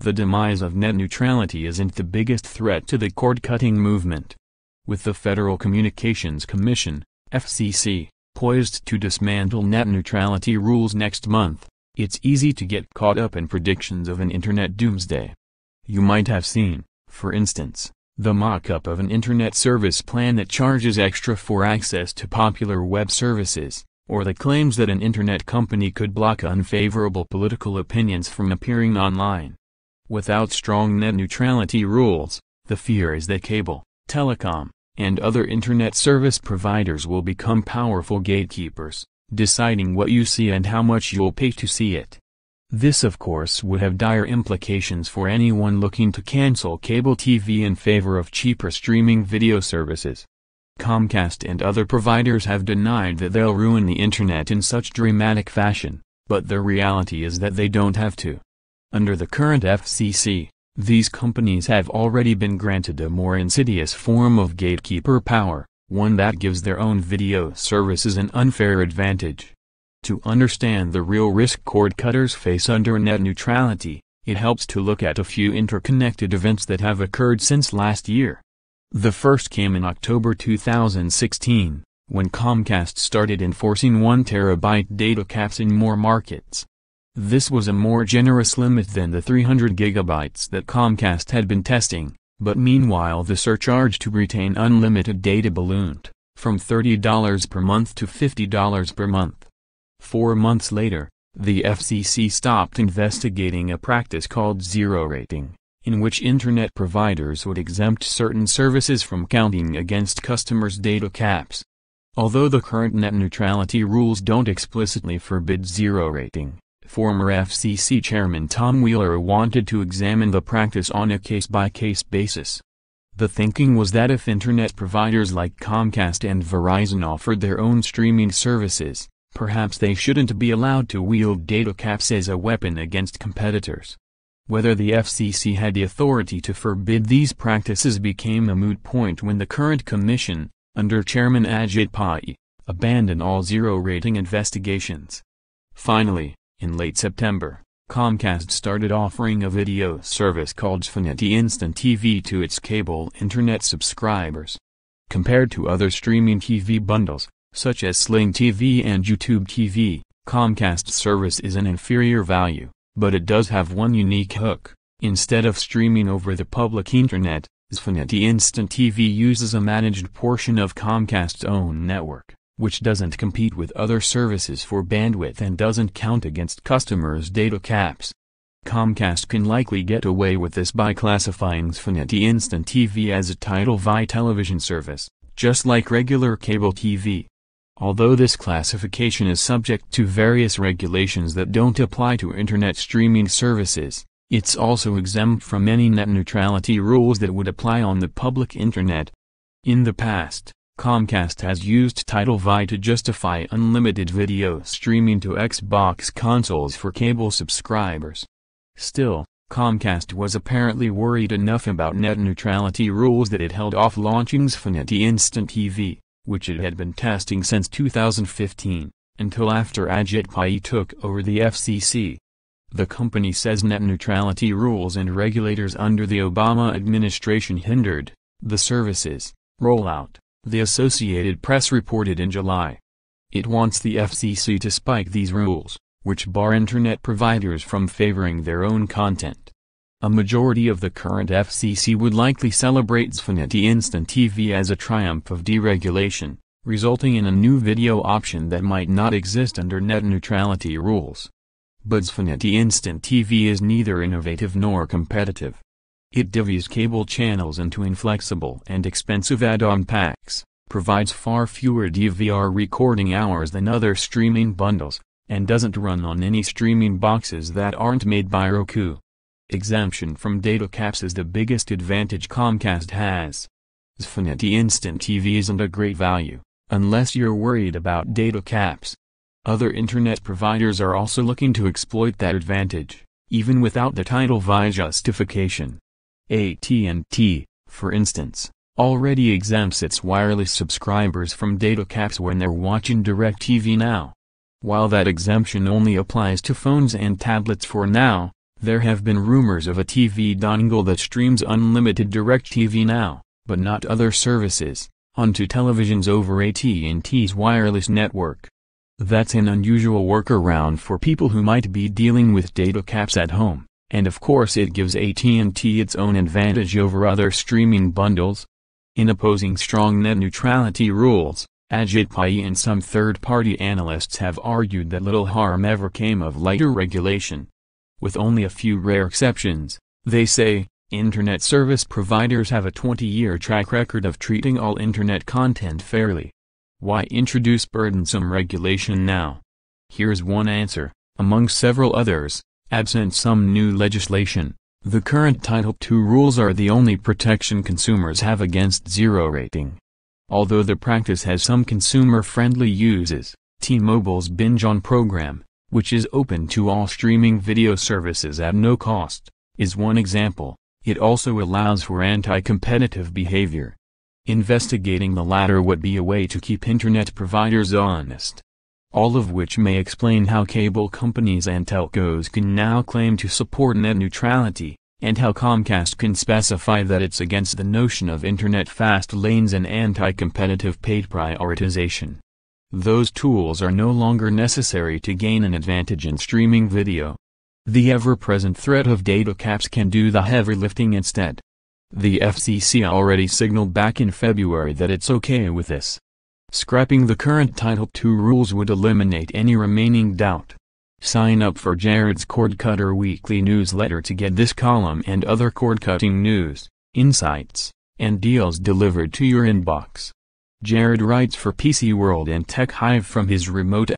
the demise of net neutrality isn't the biggest threat to the cord-cutting movement. With the Federal Communications Commission, FCC, poised to dismantle net neutrality rules next month, it's easy to get caught up in predictions of an internet doomsday. You might have seen, for instance, the mock-up of an internet service plan that charges extra for access to popular web services, or the claims that an internet company could block unfavorable political opinions from appearing online. Without strong net neutrality rules, the fear is that cable, telecom, and other internet service providers will become powerful gatekeepers, deciding what you see and how much you'll pay to see it. This of course would have dire implications for anyone looking to cancel cable TV in favor of cheaper streaming video services. Comcast and other providers have denied that they'll ruin the internet in such dramatic fashion, but the reality is that they don't have to. Under the current FCC, these companies have already been granted a more insidious form of gatekeeper power, one that gives their own video services an unfair advantage. To understand the real risk cord cutters face under net neutrality, it helps to look at a few interconnected events that have occurred since last year. The first came in October 2016, when Comcast started enforcing 1 terabyte data caps in more markets. This was a more generous limit than the 300 gigabytes that Comcast had been testing, but meanwhile the surcharge to retain unlimited data ballooned, from $30 per month to $50 per month. 4 months later, the FCC stopped investigating a practice called zero rating, in which internet providers would exempt certain services from counting against customers' data caps. Although the current net neutrality rules don't explicitly forbid zero rating, former FCC Chairman Tom Wheeler wanted to examine the practice on a case-by-case basis. The thinking was that if internet providers like Comcast and Verizon offered their own streaming services, perhaps they shouldn't be allowed to wield data caps as a weapon against competitors. Whether the FCC had the authority to forbid these practices became a moot point when the current commission, under Chairman Ajit Pai, abandoned all zero-rating investigations. Finally, in late September, Comcast started offering a video service called Xfinity Instant TV to its cable internet subscribers. Compared to other streaming TV bundles, such as Sling TV and YouTube TV, Comcast's service is an inferior value, but it does have one unique hook. Instead of streaming over the public internet, Xfinity Instant TV uses a managed portion of Comcast's own network, which doesn't compete with other services for bandwidth and doesn't count against customers' data caps. Comcast can likely get away with this by classifying Xfinity Instant TV as a Title V television service, just like regular cable TV. Although this classification is subject to various regulations that don't apply to internet streaming services, it's also exempt from any net neutrality rules that would apply on the public internet. In the past, Comcast has used Title V to justify unlimited video streaming to Xbox consoles for cable subscribers. Still, Comcast was apparently worried enough about net neutrality rules that it held off launching Xfinity Instant TV, which it had been testing since 2015, until after Ajit Pai took over the FCC. The company says net neutrality rules and regulators under the Obama administration hindered the service's rollout, the Associated Press reported in July. It wants the FCC to spike these rules, which bar internet providers from favoring their own content. A majority of the current FCC would likely celebrate Xfinity Instant TV as a triumph of deregulation, resulting in a new video option that might not exist under net neutrality rules. But Xfinity Instant TV is neither innovative nor competitive. It divvies cable channels into inflexible and expensive add-on packs, provides far fewer DVR recording hours than other streaming bundles, and doesn't run on any streaming boxes that aren't made by Roku. Exemption from data caps is the biggest advantage Comcast has. Xfinity Instant TV isn't a great value, unless you're worried about data caps. Other internet providers are also looking to exploit that advantage, even without the Title V justification. AT&T, for instance, already exempts its wireless subscribers from data caps when they're watching DirecTV Now. While that exemption only applies to phones and tablets for now, There have been rumors of a TV dongle that streams unlimited DirecTV Now, but not other services, onto televisions over AT&T's wireless network. That's an unusual workaround for people who might be dealing with data caps at home, and of course it gives AT&T its own advantage over other streaming bundles. In opposing strong net neutrality rules, Ajit Pai and some third-party analysts have argued that little harm ever came of lighter regulation. With only a few rare exceptions, they say, internet service providers have a 20-year track record of treating all internet content fairly. Why introduce burdensome regulation now? Here's one answer, among several others: absent some new legislation, the current Title II rules are the only protection consumers have against zero rating. Although the practice has some consumer-friendly uses, T-Mobile's Binge On program, which is open to all streaming video services at no cost, is one example. It also allows for anti-competitive behavior. Investigating the latter would be a way to keep internet providers honest. All of which may explain how cable companies and telcos can now claim to support net neutrality, and how Comcast can specify that it's against the notion of internet fast lanes and anti-competitive paid prioritization. Those tools are no longer necessary to gain an advantage in streaming video. The ever-present threat of data caps can do the heavy lifting instead. The FCC already signaled back in February that it's okay with this. Scrapping the current Title II rules would eliminate any remaining doubt. Sign up for Jared's Cord Cutter weekly newsletter to get this column and other cord-cutting news, insights, and deals delivered to your inbox. Jared writes for PC World and Tech Hive from his remote